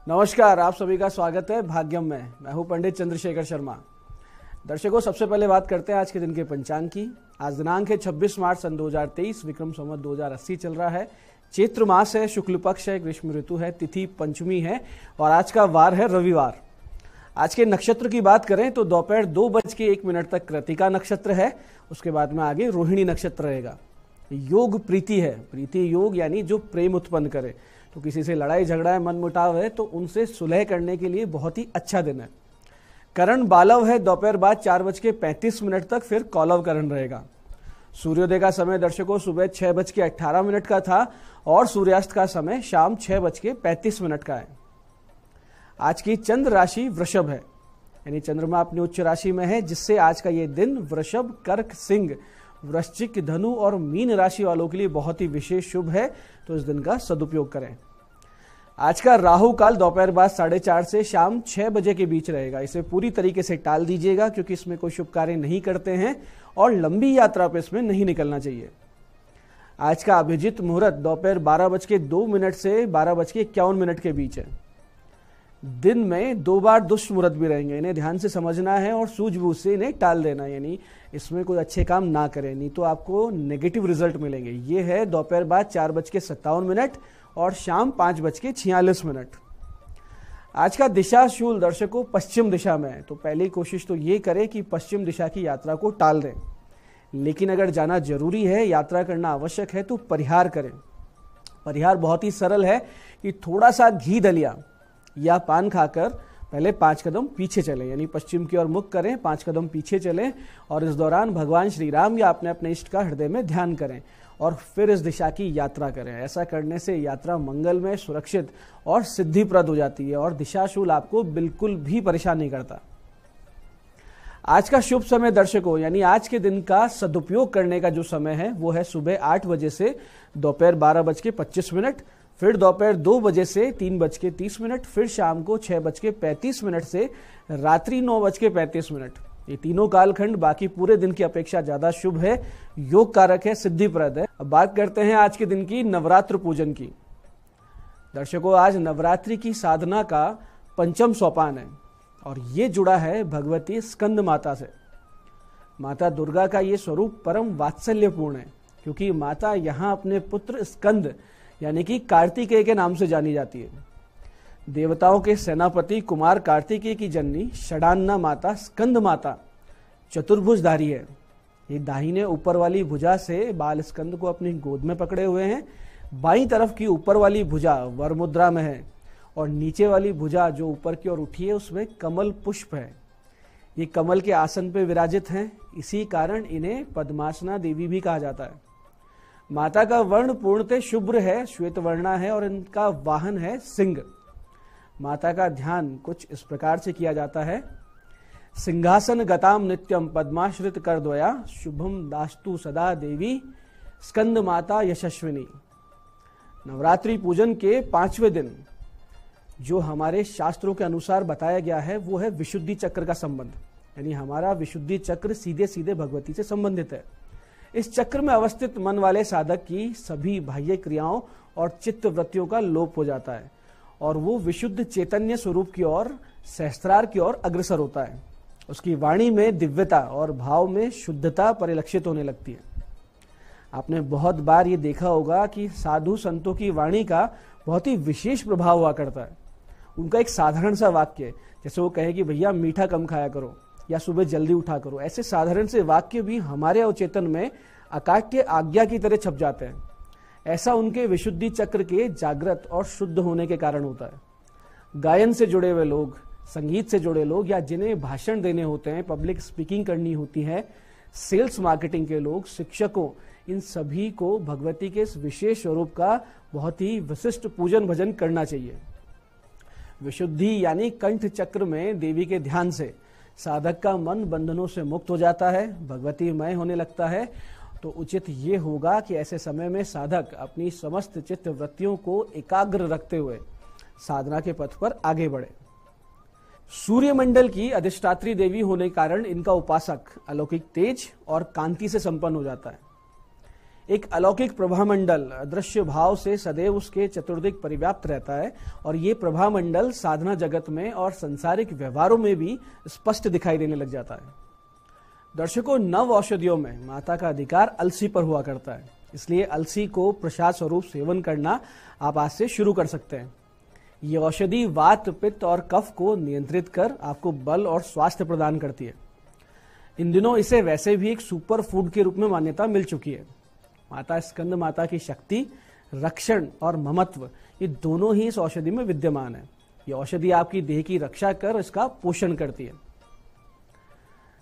नमस्कार, आप सभी का स्वागत है भाग्यम में। मैं हूं पंडित चंद्रशेखर शर्मा। दर्शकों, सबसे पहले बात करते हैं आज के दिन के पंचांग की। आज दिनांक है 26 मार्च सन 2023, विक्रम संवत 2080 चल रहा है। चैत्र मास है, शुक्ल पक्ष है, ग्रीष्म ऋतु है, तिथि पंचमी है और आज का वार है रविवार। आज के नक्षत्र की बात करें तो दोपहर 2:01 तक कृतिका नक्षत्र है। उसके बाद में आगे रोहिणी नक्षत्र रहेगा। योग प्रीति है, प्रीति योग यानी जो प्रेम उत्पन्न करे। तो किसी से लड़ाई झगड़ा है, मन मुटाव है तो उनसे सुलह करने के लिए बहुत ही अच्छा दिन है। करण बालव है, दोपहर बाद 4:35 तक फिर कौलव करण रहेगा। सूर्योदय का समय दर्शकों सुबह 6:18 का था और सूर्यास्त का समय शाम 6:35 का है। आज की चंद्र राशि वृषभ है, यानी चंद्रमा अपनी उच्च राशि में है, जिससे आज का ये दिन वृषभ, कर्क, सिंह, वृश्चिक, धनु और मीन राशि वालों के लिए बहुत ही विशेष शुभ है। तो इस दिन का सदुपयोग करें। आज का राहु काल दोपहर बाद 4:30 से शाम 6 बजे के बीच रहेगा। इसे पूरी तरीके से टाल दीजिएगा क्योंकि इसमें कोई शुभ कार्य नहीं करते हैं और लंबी यात्रा पर इसमें नहीं निकलना चाहिए। आज का अभिजित मुहूर्त दोपहर 12:02 से 12:51 के बीच है। दिन में 2 बार दुष्ट मुहूर्त भी रहेंगे, इन्हें ध्यान से समझना है और सूझबूझ से इन्हें टाल देना, यानी इसमें कोई अच्छे काम ना करें, नहीं तो आपको नेगेटिव रिजल्ट मिलेंगे। ये है दोपहर बाद 4:57 और शाम 5:46। आज का दिशा शूल दर्शकों पश्चिम दिशा में है, तो पहली कोशिश तो ये करें कि पश्चिम दिशा की यात्रा को टाल दें। लेकिन अगर जाना जरूरी है, यात्रा करना आवश्यक है तो परिहार करें। परिहार बहुत ही सरल है कि थोड़ा सा घी दलिया या पान खाकर पहले 5 कदम पीछे चलें, यानी पश्चिम की ओर मुख करें, 5 कदम पीछे चलें और इस दौरान भगवान श्री राम या अपने अपने इष्ट का हृदय में ध्यान करें और फिर इस दिशा की यात्रा करें। ऐसा करने से यात्रा मंगलमय, सुरक्षित और सिद्धिप्रद हो जाती है और दिशाशूल आपको बिल्कुल भी परेशान नहीं करता। आज का शुभ समय दर्शकों, यानी आज के दिन का सदुपयोग करने का जो समय है वो है सुबह 8 बजे से दोपहर 12:25, फिर दोपहर 2 बजे से 3:30, फिर शाम को 6:35 से रात्रि 9:35। ये तीनों कालखंड बाकी पूरे दिन की अपेक्षा ज्यादा शुभ है, योग कारक है, सिद्धिप्रद है। अब बात करते हैं आज के दिन की नवरात्र पूजन की। दर्शकों, आज नवरात्रि की साधना का 5वां सोपान है और ये जुड़ा है भगवती स्कंद माता से। माता दुर्गा का ये स्वरूप परम वात्सल्यपूर्ण है क्योंकि माता यहाँ अपने पुत्र स्कंद यानी कि कार्तिकेय के नाम से जानी जाती है। देवताओं के सेनापति कुमार कार्तिकेय की जननी षडान्ना माता स्कंद माता चतुर्भुजधारी है। ये दाहिने ऊपर वाली भुजा से बाल स्कंद को अपनी गोद में पकड़े हुए हैं। बाईं तरफ की ऊपर वाली भुजा वर मुद्रा में है और नीचे वाली भुजा जो ऊपर की ओर उठी है उसमें कमल पुष्प है। ये कमल के आसन पे विराजित हैं, इसी कारण इन्हें पद्मासना देवी भी कहा जाता है। माता का वर्ण पूर्णतः शुभ्र है, श्वेत वर्णा है और इनका वाहन है सिंह। माता का ध्यान कुछ इस प्रकार से किया जाता है। सिंहासन गताम नित्यम पद्माश्रित कर द्वया शुभम दास्तु सदा देवी स्कंद माता यशस्विनी। नवरात्रि पूजन के 5वें दिन जो हमारे शास्त्रों के अनुसार बताया गया है वो है विशुद्धि चक्र का संबंध, यानी हमारा विशुद्धि चक्र सीधे सीधे भगवती से संबंधित है। इस चक्र में अवस्थित मन वाले साधक की सभी बाह्य क्रियाओं और चित्त वृत्तियों का लोप हो जाता है और वो विशुद्ध चैतन्य स्वरूप की ओर, सहस्त्रार की ओर अग्रसर होता है। उसकी वाणी में दिव्यता और भाव में शुद्धता परिलक्षित होने लगती है। आपने बहुत बार ये देखा होगा कि साधु संतों की वाणी का बहुत ही विशेष प्रभाव हुआ करता है। उनका एक साधारण सा वाक्य, जैसे वो कहे कि भैया मीठा कम खाया करो या सुबह जल्दी उठा करो, ऐसे साधारण से वाक्य भी हमारे अवचेतन में अकाट्य आज्ञा की तरह छप जाते हैं। ऐसा उनके विशुद्धि चक्र के जागृत और शुद्ध होने के कारण होता है। गायन से जुड़े हुए लोग, संगीत से जुड़े लोग या जिन्हें भाषण देने होते हैं, पब्लिक स्पीकिंग करनी होती है, सेल्स मार्केटिंग के लोग, शिक्षकों, इन सभी को भगवती के इस विशेष स्वरूप का बहुत ही विशिष्ट पूजन भजन करना चाहिए। विशुद्धि यानी कंठ चक्र में देवी के ध्यान से साधक का मन बंधनों से मुक्त हो जाता है, भगवतीमय होने लगता है। तो उचित ये होगा कि ऐसे समय में साधक अपनी समस्त चित्त वृत्तियों को एकाग्र रखते हुए साधना के पथ पर आगे बढ़े। सूर्यमंडल की अधिष्ठात्री देवी होने के कारण इनका उपासक अलौकिक तेज और कांति से संपन्न हो जाता है। एक अलौकिक प्रभामंडल अदृश्य भाव से सदैव उसके चतुर्दिक परिव्याप्त रहता है और ये प्रभामंडल साधना जगत में और सांसारिक व्यवहारों में भी स्पष्ट दिखाई देने लग जाता है। दर्शकों, नव औषधियों में माता का अधिकार अलसी पर हुआ करता है, इसलिए अलसी को प्रसाद स्वरूप सेवन करना आप आज से शुरू कर सकते हैं। ये औषधि वात, पित्त और कफ को नियंत्रित कर आपको बल और स्वास्थ्य प्रदान करती है। इन दिनों इसे वैसे भी एक सुपर फूड के रूप में मान्यता मिल चुकी है। माता स्कंद माता की शक्ति, रक्षण और ममत्व ये दोनों ही इस औषधि में विद्यमान है। ये औषधि आपकी देह की रक्षा कर इसका पोषण करती है।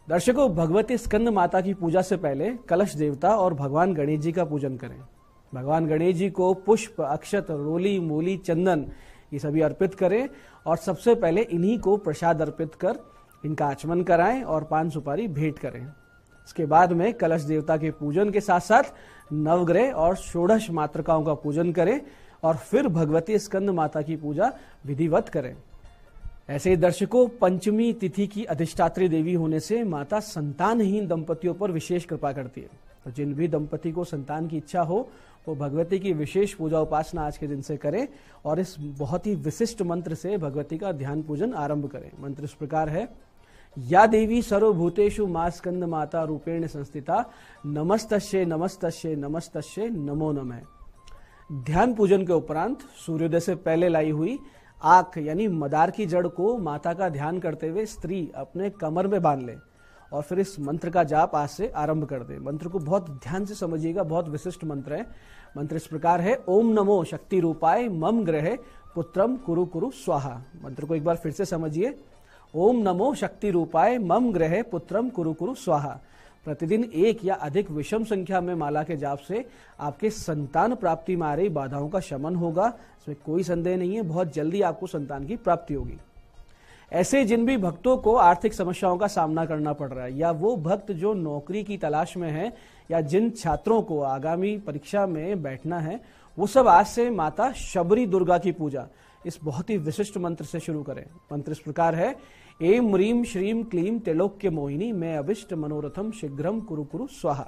दर्शकों, भगवती स्कंद माता की पूजा से पहले कलश देवता और भगवान गणेश जी का पूजन करें। भगवान गणेश जी को पुष्प, अक्षत, रोली, मूली, चंदन ये सभी अर्पित करें और सबसे पहले इन्हीं को प्रसाद अर्पित कर इनका आचमन कराएं और पान सुपारी भेंट करें। इसके बाद में कलश देवता के पूजन के साथ साथ नवग्रह और षोडश मातृकाओं का पूजन करें और फिर भगवती स्कंद माता की पूजा विधिवत करें। ऐसे ही दर्शकों, पंचमी तिथि की अधिष्ठात्री देवी होने से माता संतानहीन दंपतियों पर विशेष कृपा करती है। तो जिन भी दंपति को संतान की इच्छा हो वो भगवती की विशेष पूजा उपासना आज के दिन से करें और इस बहुत ही विशिष्ट मंत्र से भगवती का ध्यान पूजन आरंभ करें। मंत्र इस प्रकार है, या देवी सर्वभूतेषु मा स्कंद माता रूपेण संस्थिता नमस्तस्ये नमस्तस्ये नमस्तस्ये नमो नमः। ध्यान पूजन के उपरांत सूर्योदय से पहले लाई हुई आंख यानी मदार की जड़ को माता का ध्यान करते हुए स्त्री अपने कमर में बांध ले और फिर इस मंत्र का जाप आज से आरंभ कर दे। मंत्र को बहुत ध्यान से समझिएगा, बहुत विशिष्ट मंत्र है। मंत्र इस प्रकार है, ओम नमो शक्ति रूपाय मम ग्रहे पुत्रम कुरु कुरु स्वाहा। मंत्र को एक बार फिर से समझिए, ओम नमो शक्ति रूपाय मम ग्रहे पुत्रम कुरु कुरु स्वाहा। प्रतिदिन एक या अधिक विषम संख्या में माला के जाप से आपके संतान प्राप्ति में आ रही बाधाओं का शमन होगा, इसमें कोई संदेह नहीं है। बहुत जल्दी आपको संतान की प्राप्ति होगी। ऐसे जिन भी भक्तों को आर्थिक समस्याओं का सामना करना पड़ रहा है या वो भक्त जो नौकरी की तलाश में है या जिन छात्रों को आगामी परीक्षा में बैठना है, वो सब आज से माता शबरी दुर्गा की पूजा इस बहुत ही विशिष्ट मंत्र से शुरू करें। मंत्र इस प्रकार है, एम ह्रीम श्रीम क्लीम त्रिलोक्य मोहिनी मैं अभिष्ट मनोरथम शीघ्रम कुरु कुरु स्वाहा।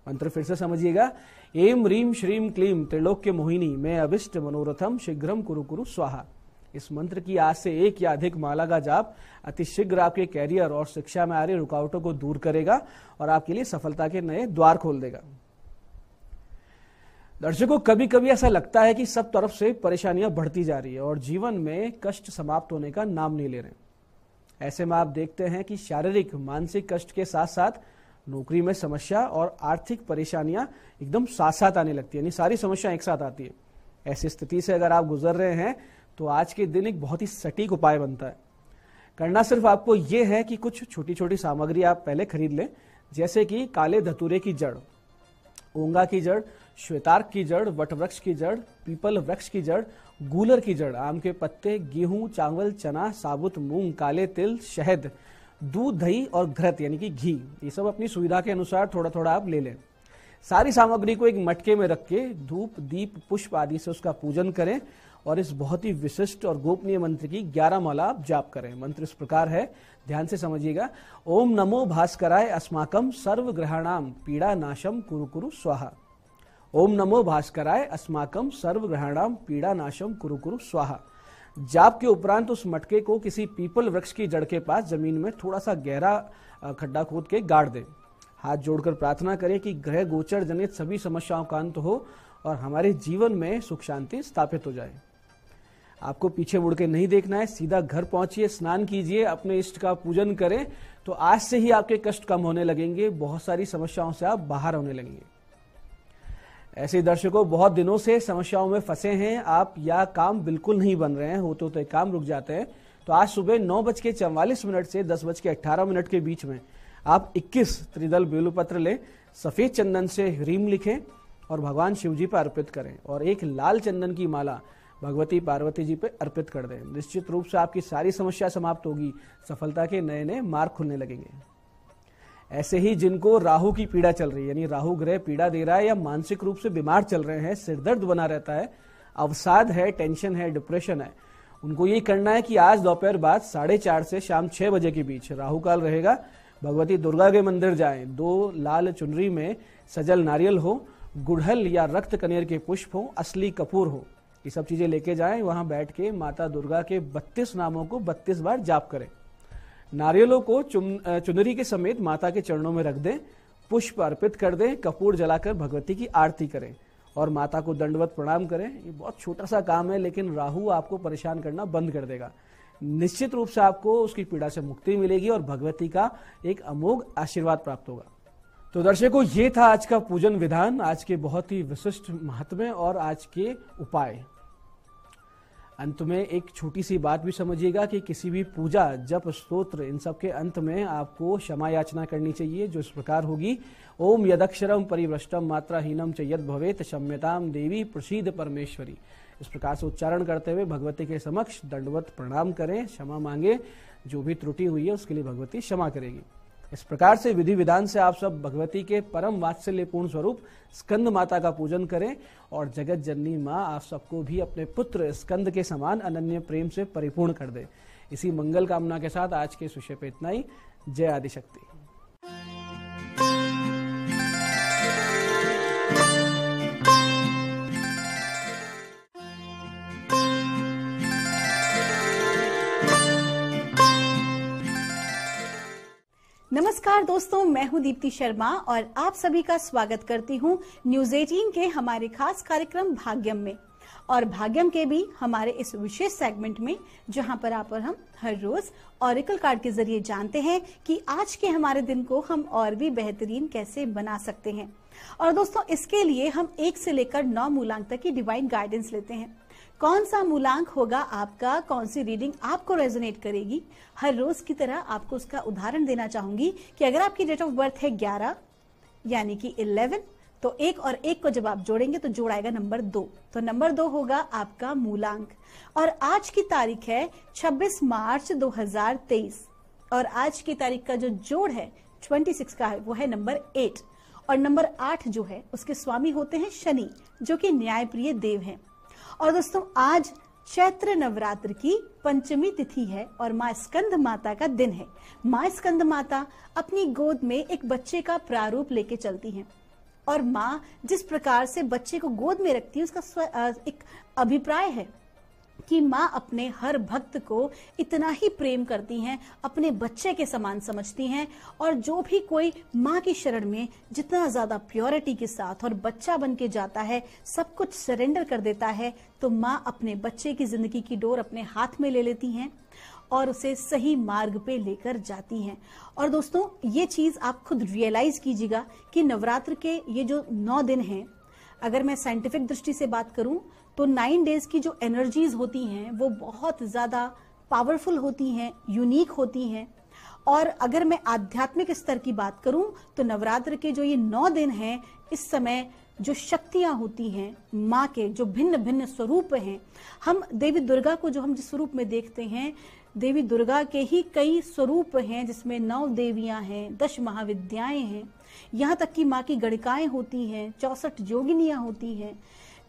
मंत्र फिर से समझिएगा, एम ह्रीम श्रीम क्लीम त्रिलोक्य मोहिनी मैं अभिष्ट मनोरथम शीघ्रम कुरु कुरु स्वाहा। इस मंत्र की आज से एक या अधिक माला का जाप अति शीघ्र आपके कैरियर और शिक्षा में आ रही रुकावटों को दूर करेगा और आपके लिए सफलता के नए द्वार खोल देगा। दर्शकों, कभी कभी ऐसा लगता है कि सब तरफ से परेशानियां बढ़ती जा रही है और जीवन में कष्ट समाप्त होने का नाम नहीं ले रहे। ऐसे में आप देखते हैं कि शारीरिक, मानसिक कष्ट के साथ साथ नौकरी में समस्या और आर्थिक परेशानियां एकदम साथ साथ आने लगती है, यानी सारी समस्याएं एक साथ आती है। ऐसी स्थिति से अगर आप गुजर रहे हैं तो आज के दिन एक बहुत ही सटीक उपाय बनता है। करना सिर्फ आपको ये है कि कुछ छोटी छोटी सामग्री आप पहले खरीद लें, जैसे कि काले धतूरे की जड़, ओंगा की जड़, श्वेतार्क की जड़, वटवृक्ष की जड़, पीपल वृक्ष की जड़, गूलर की जड़, आम के पत्ते, गेहूं, चावल, चना, साबुत मूंग, काले तिल, शहद, दूध, दही और घृत यानी कि घी, ये सब अपनी सुविधा के अनुसार थोड़ा थोड़ा आप ले लें। सारी सामग्री को एक मटके में रख के धूप, दीप, पुष्प आदि से उसका पूजन करें और इस बहुत ही विशिष्ट और गोपनीय मंत्र की 11 माला आप जाप करें। मंत्र इस प्रकार है, ध्यान से समझिएगा, ओम नमो भास्कराय अस्माकम सर्व ग्रहाणाम पीड़ा नाशम कुरु कुरु स्वाहा। ओम नमो भास्कराय अस्माकम सर्व ग्रहाणाम पीड़ा नाशम कुरु कुरु स्वाहा। जाप के उपरांत उस मटके को किसी पीपल वृक्ष की जड़ के पास जमीन में थोड़ा सा गहरा खड्डा खोद के गाड़ दें। हाथ जोड़कर प्रार्थना करें कि ग्रह गोचर जनित सभी समस्याओं का अंत हो और हमारे जीवन में सुख शांति स्थापित हो जाए। आपको पीछे मुड़ के नहीं देखना है, सीधा घर पहुंचिए, स्नान कीजिए, अपने इष्ट का पूजन करें, तो आज से ही आपके कष्ट कम होने लगेंगे, बहुत सारी समस्याओं से आप बाहर होने लगेंगे। ऐसे दर्शकों, बहुत दिनों से समस्याओं में फंसे हैं आप या काम बिल्कुल नहीं बन रहे हैं, होते होते काम रुक जाते हैं, तो आज सुबह 9:44 से 10:18 के बीच में आप 21 त्रिदल बेलपत्र लें, सफेद चंदन से ह्रीम लिखें और भगवान शिव जी पर अर्पित करें और एक लाल चंदन की माला भगवती पार्वती जी पे अर्पित कर दें। निश्चित रूप से आपकी सारी समस्या समाप्त होगी, सफलता के नए नए मार्ग खुलने लगेंगे। ऐसे ही जिनको राहु की पीड़ा चल रही है, यानी राहु ग्रह पीड़ा दे रहा है या मानसिक रूप से बीमार चल रहे हैं, सिरदर्द बना रहता है, अवसाद है, टेंशन है, डिप्रेशन है, उनको ये करना है कि आज दोपहर बाद 4:30 से शाम 6 बजे के बीच राहु काल रहेगा, भगवती दुर्गा के मंदिर जाएं, 2 लाल चुनरी में सजल नारियल हो, गुड़हल या रक्त कनेर के पुष्प हो, असली कपूर हो, ये सब चीजें लेके जाएं। वहां बैठ के माता दुर्गा के 32 नामों को 32 बार जाप करें। नारियलों को चुनरी के समेत माता के चरणों में रख दें, पुष्प अर्पित कर दें, कपूर जलाकर भगवती की आरती करें और माता को दंडवत प्रणाम करें। ये बहुत छोटा सा काम है, लेकिन राहु आपको परेशान करना बंद कर देगा। निश्चित रूप से आपको उसकी पीड़ा से मुक्ति मिलेगी और भगवती का एक अमोघ आशीर्वाद प्राप्त होगा। तो दर्शकों, ये था आज का पूजन विधान, आज के बहुत ही विशिष्ट महत्व और आज के उपाय। अंत में एक छोटी हीसी बात भी समझिएगा कि किसी भी पूजा, जप, स्तोत्र, इन सब के अंत में आपको क्षमा याचना करनी चाहिए, जो इस प्रकार होगी। ओम यदक्षरम परिभ्रष्टम मात्राहीनम च यद भवेत क्षम्यताम देवी प्रसीद परमेश्वरी। इस प्रकार से उच्चारण करते हुए भगवती के समक्ष दंडवत प्रणाम करें, क्षमा मांगे। जो भी त्रुटि हुई है उसके लिए भगवती क्षमा करेगी। इस प्रकार से विधि विधान से आप सब भगवती के परम वात्सल्यपूर्ण स्वरूप स्कंद माता का पूजन करें और जगत जननी माँ आप सबको भी अपने पुत्र स्कंद के समान अनन्य प्रेम से परिपूर्ण कर दे। इसी मंगल कामना के साथ आज के इस विषय पे इतना ही। जय आदिशक्ति। नमस्कार दोस्तों, मैं हूं दीप्ति शर्मा और आप सभी का स्वागत करती हूं न्यूज 18 के हमारे खास कार्यक्रम भाग्यम में। और भाग्यम के भी हमारे इस विशेष सेगमेंट में, जहां पर आप और हम हर रोज ऑरेकल कार्ड के जरिए जानते हैं कि आज के हमारे दिन को हम और भी बेहतरीन कैसे बना सकते हैं। और दोस्तों, इसके लिए हम 1 से लेकर 9 मूलांक तक की डिवाइन गाइडेंस लेते हैं। कौन सा मूलांक होगा आपका, कौन सी रीडिंग आपको रेजोनेट करेगी, हर रोज की तरह आपको उसका उदाहरण देना चाहूंगी कि अगर आपकी डेट ऑफ बर्थ है 11 यानी कि 11, तो 1 और 1 को जब आप जोड़ेंगे तो जोड़ आएगा नंबर 2। तो नंबर 2 होगा आपका मूलांक। और आज की तारीख है 26 मार्च 2023 और आज की तारीख का जो जोड़ है 26 का है, वो है नंबर 8। और नंबर 8 जो है उसके स्वामी होते हैं शनि, जो कि न्यायप्रिय देव हैं। और दोस्तों, आज चैत्र नवरात्र की पंचमी तिथि है और माँ स्कंद माता का दिन है। माँ स्कंद माता अपनी गोद में एक बच्चे का प्रारूप लेके चलती हैं और माँ जिस प्रकार से बच्चे को गोद में रखती है, उसका एक अभिप्राय है कि माँ अपने हर भक्त को इतना ही प्रेम करती हैं, अपने बच्चे के समान समझती हैं। और जो भी कोई माँ की शरण में जितना ज्यादा प्योरिटी के साथ और बच्चा बन के जाता है, सब कुछ सरेंडर कर देता है, तो माँ अपने बच्चे की जिंदगी की डोर अपने हाथ में ले लेती हैं और उसे सही मार्ग पे लेकर जाती हैं। और दोस्तों, ये चीज आप खुद रियलाइज कीजिएगा कि नवरात्र के ये जो 9 दिन हैं, अगर मैं साइंटिफिक दृष्टि से बात करूं तो 9 डेज की जो एनर्जीज होती हैं वो बहुत ज्यादा पावरफुल होती हैं, यूनिक होती हैं। और अगर मैं आध्यात्मिक स्तर की बात करूं तो नवरात्र के जो ये 9 दिन हैं, इस समय जो शक्तियां होती हैं माँ के, जो भिन्न भिन्न स्वरूप हैं, हम देवी दुर्गा को जो हम जिस स्वरूप में देखते हैं, देवी दुर्गा के ही कई स्वरूप हैं, जिसमें 9 देवियां हैं, 10 महाविद्याएं हैं, यहाँ तक कि माँ की गणिकाएं होती हैं, 64 योगिनियां होती हैं।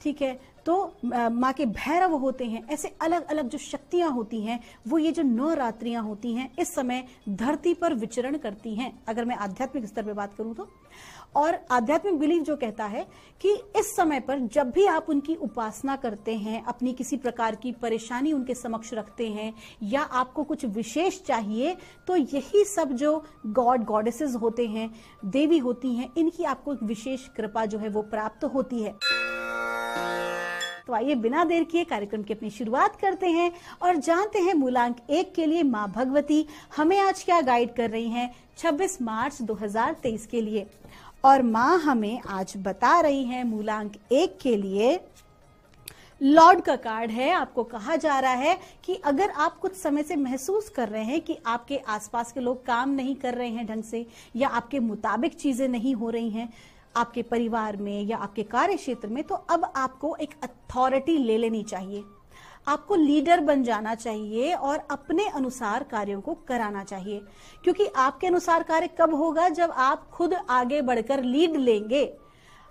ठीक है, तो माँ के भैरव होते हैं। ऐसे अलग अलग जो शक्तियां होती हैं, वो ये जो 9 रात्रियां होती हैं, इस समय धरती पर विचरण करती हैं, अगर मैं आध्यात्मिक स्तर पे बात करूं तो। और आध्यात्मिक बिलीफ जो कहता है कि इस समय पर जब भी आप उनकी उपासना करते हैं, अपनी किसी प्रकार की परेशानी उनके समक्ष रखते हैं या आपको कुछ विशेष चाहिए, तो यही सब जो गॉड गॉडेसेस होते हैं, देवी होती हैं, इनकी आपको एक विशेष कृपा जो है वो प्राप्त होती है। तो आइए बिना देर किए कार्यक्रम की अपनी शुरुआत करते हैं और जानते हैं मूलांक 1 के लिए माँ भगवती हमें आज क्या गाइड कर रही हैं 26 मार्च 2023 के लिए। और माँ हमें आज बता रही हैं मूलांक 1 के लिए लॉर्ड का कार्ड है। आपको कहा जा रहा है कि अगर आप कुछ समय से महसूस कर रहे हैं कि आपके आसपास के लोग काम नहीं कर रहे हैं ढंग से, या आपके मुताबिक चीजें नहीं हो रही हैं आपके परिवार में या आपके कार्य क्षेत्र में, तो अब आपको एक अथॉरिटी ले लेनी चाहिए। आपको लीडर बन जाना चाहिए और अपने अनुसार कार्यों को कराना चाहिए, क्योंकि आपके अनुसार कार्य कब होगा, जब आप खुद आगे बढ़कर लीड लेंगे।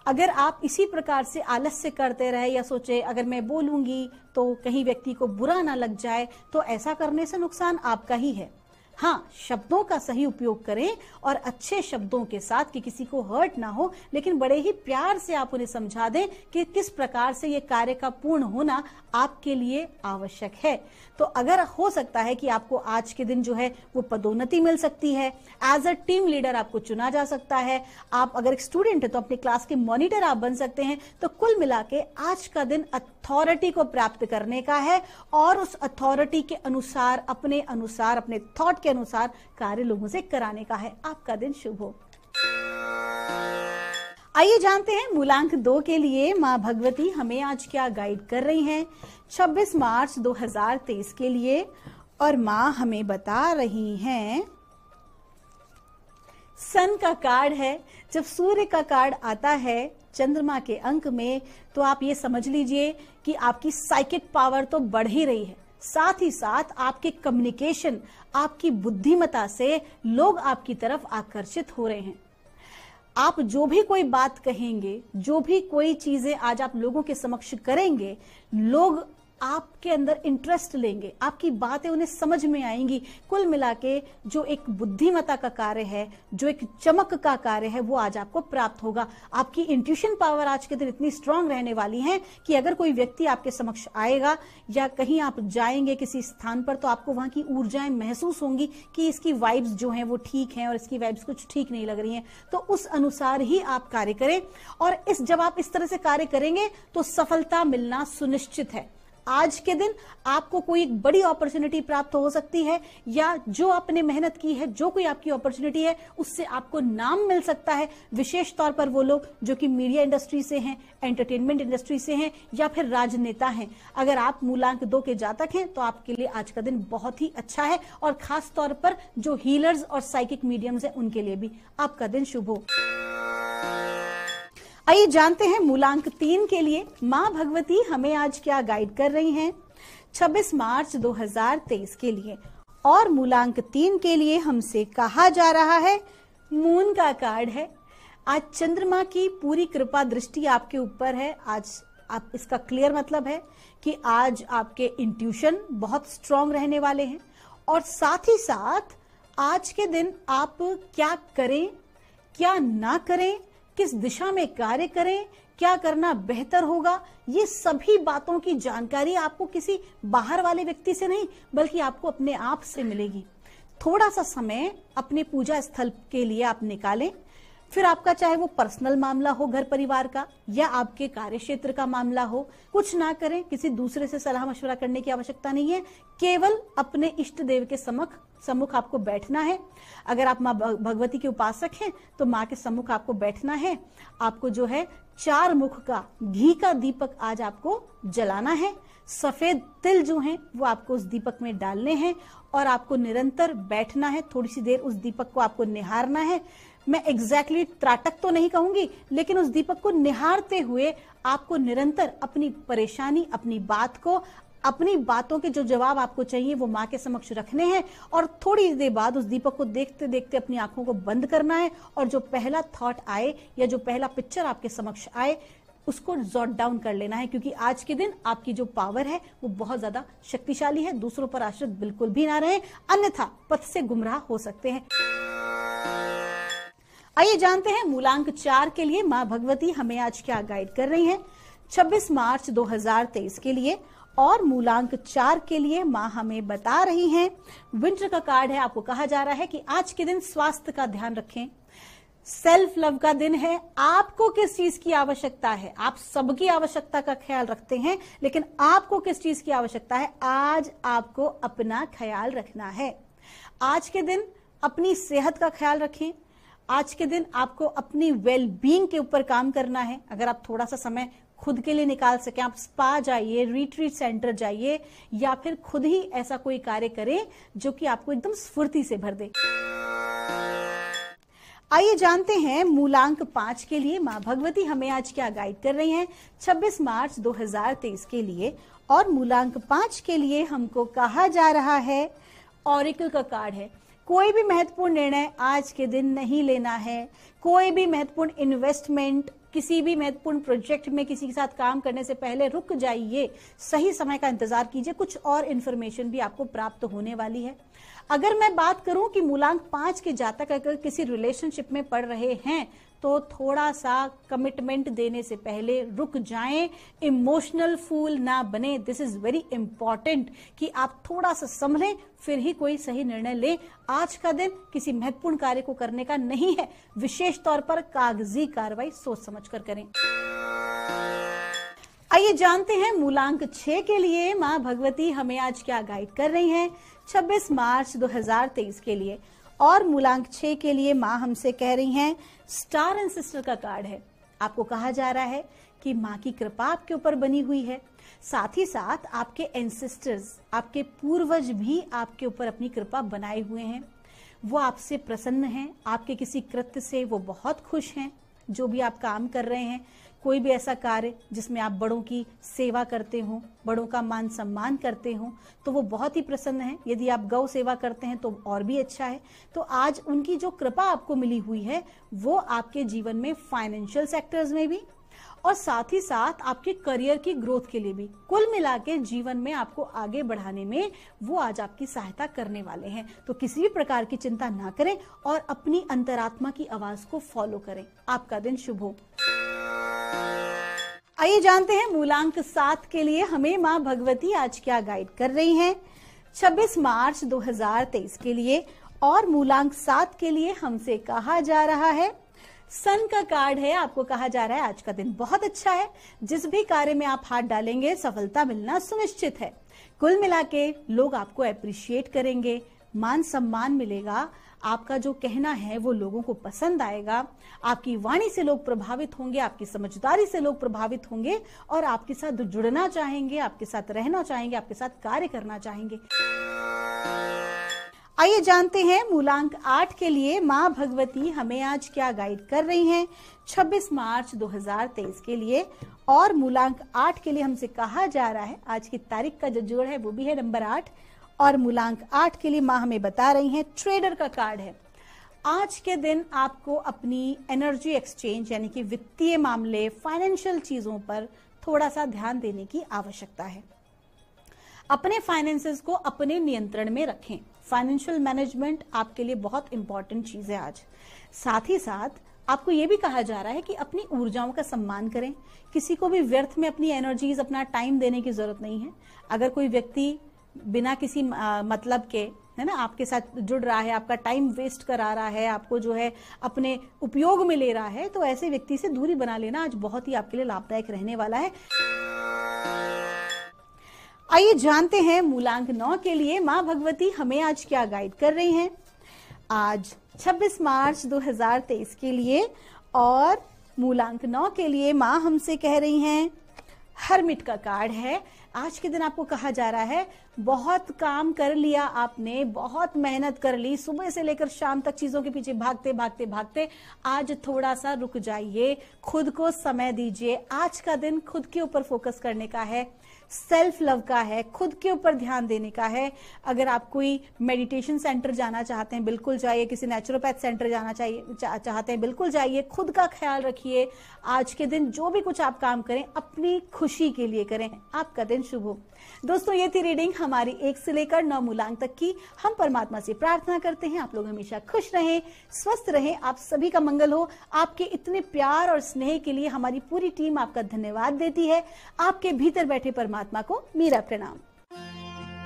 अगर आप इसी प्रकार से आलस्य करते रहे या सोचे अगर मैं बोलूंगी तो कहीं व्यक्ति को बुरा ना लग जाए, तो ऐसा करने से नुकसान आपका ही है। हाँ, शब्दों का सही उपयोग करें और अच्छे शब्दों के साथ कि किसी को हर्ट ना हो, लेकिन बड़े ही प्यार से आप उन्हें समझा दें कि किस प्रकार से ये कार्य का पूर्ण होना आपके लिए आवश्यक है। तो अगर हो सकता है कि आपको आज के दिन जो है वो पदोन्नति मिल सकती है, एज अ टीम लीडर आपको चुना जा सकता है, आप अगर एक स्टूडेंट है तो अपनी क्लास के मॉनिटर आप बन सकते हैं। तो कुल मिला के आज का दिन अथॉरिटी को प्राप्त करने का है और उस अथॉरिटी के अनुसार अपने थॉट के अनुसार कार्य लोगों से कराने का है। आपका दिन शुभ हो। आइए जानते हैं मूलांक 2 के लिए माँ भगवती हमें आज क्या गाइड कर रही हैं 26 मार्च 2023 के लिए। और माँ हमें बता रही हैं, सन का कार्ड है। जब सूर्य का कार्ड आता है चंद्रमा के अंक में, तो आप ये समझ लीजिए कि आपकी साइकिक पावर तो बढ़ ही रही है, साथ ही साथ आपके कम्युनिकेशन, आपकी बुद्धिमत्ता से लोग आपकी तरफ आकर्षित हो रहे हैं। आप जो भी कोई बात कहेंगे, जो भी कोई चीजें आज आप लोगों के समक्ष करेंगे, लोग आपके अंदर इंटरेस्ट लेंगे, आपकी बातें उन्हें समझ में आएंगी। कुल मिला के जो एक बुद्धिमत्ता का कार्य है, जो एक चमक का कार्य है, वो आज आपको प्राप्त होगा। आपकी इंट्यूशन पावर आज के दिन इतनी स्ट्रांग रहने वाली है कि अगर कोई व्यक्ति आपके समक्ष आएगा या कहीं आप जाएंगे किसी स्थान पर, तो आपको वहां की ऊर्जाएं महसूस होंगी कि इसकी वाइब्स जो हैं वो ठीक हैं और इसकी वाइब्स कुछ ठीक नहीं लग रही हैं। तो उस अनुसार ही आप कार्य करें और जब आप इस तरह से कार्य करेंगे तो सफलता मिलना सुनिश्चित है। आज के दिन आपको कोई एक बड़ी अपॉर्चुनिटी प्राप्त हो सकती है, या जो आपने मेहनत की है, जो कोई आपकी अपॉर्चुनिटी है, उससे आपको नाम मिल सकता है। विशेष तौर पर वो लोग जो कि मीडिया इंडस्ट्री से हैं, एंटरटेनमेंट इंडस्ट्री से हैं या फिर राजनेता हैं। अगर आप मूलांक 2 के जातक हैं तो आपके लिए आज का दिन बहुत ही अच्छा है, और खास तौर पर जो हीलर्स और साइकिक मीडियम्स हैं उनके लिए भी आपका दिन शुभ हो। आइए जानते हैं मूलांक 3 के लिए माँ भगवती हमें आज क्या गाइड कर रही हैं 26 मार्च 2023 के लिए। और मूलांक 3 के लिए हमसे कहा जा रहा है, मून का कार्ड है। आज चंद्रमा की पूरी कृपा दृष्टि आपके ऊपर है। आज आप, इसका क्लियर मतलब है कि आज आपके इंट्यूशन बहुत स्ट्रांग रहने वाले हैं, और साथ ही साथ आज के दिन आप क्या करें, क्या ना करें, किस दिशा में कार्य करें, क्या करना बेहतर होगा, ये सभी बातों की जानकारी आपको किसी बाहर वाले व्यक्ति से नहीं बल्कि आपको अपने आप से मिलेगी। थोड़ा सा समय अपने पूजा स्थल के लिए आप निकालें। फिर आपका चाहे वो पर्सनल मामला हो घर परिवार का या आपके कार्य क्षेत्र का मामला हो, कुछ ना करें, किसी दूसरे से सलाह मशवरा करने की आवश्यकता नहीं है। केवल अपने इष्ट देव के सम्मुख आपको बैठना है। अगर आप माँ भगवती के उपासक हैं तो माँ के सम्मुख आपको बैठना है। आपको जो है 4 मुख का घी का दीपक आज आपको जलाना है। सफेद तिल जो हैं वो आपको उस दीपक में डालने हैं और आपको निरंतर बैठना है। थोड़ी सी देर उस दीपक को आपको निहारना है। मैं एग्जैक्टली त्राटक तो नहीं कहूंगी, लेकिन उस दीपक को निहारते हुए आपको निरंतर अपनी परेशानी, अपनी बात को, अपनी बातों के जो जवाब आपको चाहिए वो माँ के समक्ष रखने हैं। और थोड़ी देर बाद उस दीपक को देखते देखते अपनी आंखों को बंद करना है, और जो पहला थॉट आए या जो पहला पिक्चर आपके समक्ष आए उसको जॉट डाउन कर लेना है, क्योंकि आज के दिन आपकी जो पावर है वो बहुत ज्यादा शक्तिशाली है। दूसरों पर आश्रित बिल्कुल भी ना रहें, अन्यथा पथ से गुमराह हो सकते हैं। आइए जानते हैं मूलांक 4 के लिए माँ भगवती हमें आज क्या गाइड कर रही हैं 26 मार्च 2023 के लिए। और मूलांक 4 के लिए माँ हमें बता रही हैं, विंटर का कार्ड है। आपको कहा जा रहा है कि आज के दिन स्वास्थ्य का ध्यान रखें। सेल्फ लव का दिन है। आपको किस चीज की आवश्यकता है? आप सबकी आवश्यकता का ख्याल रखते हैं, लेकिन आपको किस चीज की आवश्यकता है? आज आपको अपना ख्याल रखना है। आज के दिन अपनी सेहत का ख्याल रखें। आज के दिन आपको अपनी वेल बीइंग के ऊपर काम करना है। अगर आप थोड़ा सा समय खुद के लिए निकाल सकें, आप स्पा जाइए, रिट्रीट सेंटर जाइए, या फिर खुद ही ऐसा कोई कार्य करें जो कि आपको एकदम स्फूर्ति से भर दे। आइए जानते हैं मूलांक 5 के लिए माँ भगवती हमें आज क्या गाइड कर रही हैं 26 मार्च 2023 के लिए। और मूलांक 5 के लिए हमको कहा जा रहा है, ऑरिकल का कार्ड है। कोई भी महत्वपूर्ण निर्णय आज के दिन नहीं लेना है। कोई भी महत्वपूर्ण इन्वेस्टमेंट किसी भी महत्वपूर्ण प्रोजेक्ट में किसी के साथ काम करने से पहले रुक जाइए, सही समय का इंतजार कीजिए, कुछ और इन्फॉर्मेशन भी आपको प्राप्त होने वाली है। अगर मैं बात करूं कि मूलांक 5 के जातक अगर किसी रिलेशनशिप में पड़ रहे हैं तो थोड़ा सा कमिटमेंट देने से पहले रुक जाएं, इमोशनल फूल ना बने। दिस इज वेरी इंपॉर्टेंट कि आप थोड़ा सा संभलें, फिर ही कोई सही निर्णय लें। आज का दिन किसी महत्वपूर्ण कार्य को करने का नहीं है, विशेष तौर पर कागजी कार्रवाई सोच समझकर करें। आइए जानते हैं मूलांक 6 के लिए मां भगवती हमें आज क्या गाइड कर रही हैं 26 मार्च 2023 के लिए। और मूलांक 6 के लिए मां हमसे कह रही हैं स्टार एंड सिस्टर का कार्ड है। आपको कहा जा रहा है कि मां की कृपा आपके ऊपर बनी हुई है, साथ ही साथ आपके एंसेस्टर्स, आपके पूर्वज भी आपके ऊपर अपनी कृपा बनाए हुए हैं। वो आपसे प्रसन्न हैं, आपके किसी कृत्य से वो बहुत खुश हैं। जो भी आप काम कर रहे हैं, कोई भी ऐसा कार्य जिसमें आप बड़ों की सेवा करते हो, बड़ों का मान सम्मान करते हो, तो वो बहुत ही प्रसन्न है। यदि आप गौ सेवा करते हैं तो और भी अच्छा है। तो आज उनकी जो कृपा आपको मिली हुई है वो आपके जीवन में फाइनेंशियल सेक्टर्स में भी और साथ ही साथ आपके करियर की ग्रोथ के लिए भी, कुल मिला के जीवन में आपको आगे बढ़ाने में वो आज आपकी सहायता करने वाले हैं। तो किसी भी प्रकार की चिंता ना करें और अपनी अंतरात्मा की आवाज को फॉलो करें। आपका दिन शुभ हो। आइए जानते हैं मूलांक 7 के लिए हमें मां भगवती आज क्या गाइड कर रही हैं 26 मार्च 2023 के लिए। और मूलांक 7 के लिए हमसे कहा जा रहा है सन का कार्ड है। आपको कहा जा रहा है आज का दिन बहुत अच्छा है, जिस भी कार्य में आप हाथ डालेंगे सफलता मिलना सुनिश्चित है। कुल मिला के लोग आपको अप्रिशिएट करेंगे, मान सम्मान मिलेगा, आपका जो कहना है वो लोगों को पसंद आएगा, आपकी वाणी से लोग प्रभावित होंगे, आपकी समझदारी से लोग प्रभावित होंगे और आपके साथ जुड़ना चाहेंगे, आपके साथ रहना चाहेंगे, आपके साथ कार्य करना चाहेंगे। आइए जानते हैं मूलांक 8 के लिए मां भगवती हमें आज क्या गाइड कर रही हैं 26 मार्च 2023 के लिए। और मूलांक 8 के लिए हमसे कहा जा रहा है, आज की तारीख का जो जोड़ है वो भी है नंबर 8। और मूलांक 8 के लिए मां हमें बता रही हैं ट्रेडर का कार्ड है। आज के दिन आपको अपनी एनर्जी एक्सचेंज यानी कि वित्तीय मामले, फाइनेंशियल चीजों पर थोड़ा सा ध्यान देने की आवश्यकता है। अपने फाइनेंसेस को अपने नियंत्रण में रखें। फाइनेंशियल मैनेजमेंट आपके लिए बहुत इंपॉर्टेंट चीज है आज। साथ ही साथ आपको ये भी कहा जा रहा है कि अपनी ऊर्जाओं का सम्मान करें। किसी को भी व्यर्थ में अपनी एनर्जीज, अपना टाइम देने की जरूरत नहीं है। अगर कोई व्यक्ति बिना किसी मतलब के, है ना, आपके साथ जुड़ रहा है, आपका टाइम वेस्ट करा रहा है, आपको जो है अपने उपयोग में ले रहा है, तो ऐसे व्यक्ति से दूरी बना लेना आज बहुत ही आपके लिए लाभदायक रहने वाला है। आइए जानते हैं मूलांक 9 के लिए मां भगवती हमें आज क्या गाइड कर रही हैं आज 26 मार्च 2023 के लिए। और मूलांक 9 के लिए मां हमसे कह रही हैं हर्मिट का कार्ड है। आज के दिन आपको कहा जा रहा है बहुत काम कर लिया आपने, बहुत मेहनत कर ली, सुबह से लेकर शाम तक चीजों के पीछे भागते भागते भागते आज थोड़ा सा रुक जाइए, खुद को समय दीजिए। आज का दिन खुद के ऊपर फोकस करने का है, सेल्फ लव का है, खुद के ऊपर ध्यान देने का है। अगर आप कोई मेडिटेशन सेंटर जाना चाहते हैं बिल्कुल जाइए, किसी नेचुरोपैथ सेंटर जाना चाहते हैं बिल्कुल जाइए। खुद का ख्याल रखिए। आज के दिन जो भी कुछ आप काम करें अपनी खुशी के लिए करें। आपका दिन शुभ हो। दोस्तों, ये थी रीडिंग हमारी 1 से लेकर 9 मूलांक तक की। हम परमात्मा से प्रार्थना करते हैं आप लोग हमेशा खुश रहें, स्वस्थ रहें, आप सभी का मंगल हो। आपके इतने प्यार और स्नेह के लिए हमारी पूरी टीम आपका धन्यवाद देती है। आपके भीतर बैठे परमात्मा को मेरा प्रणाम।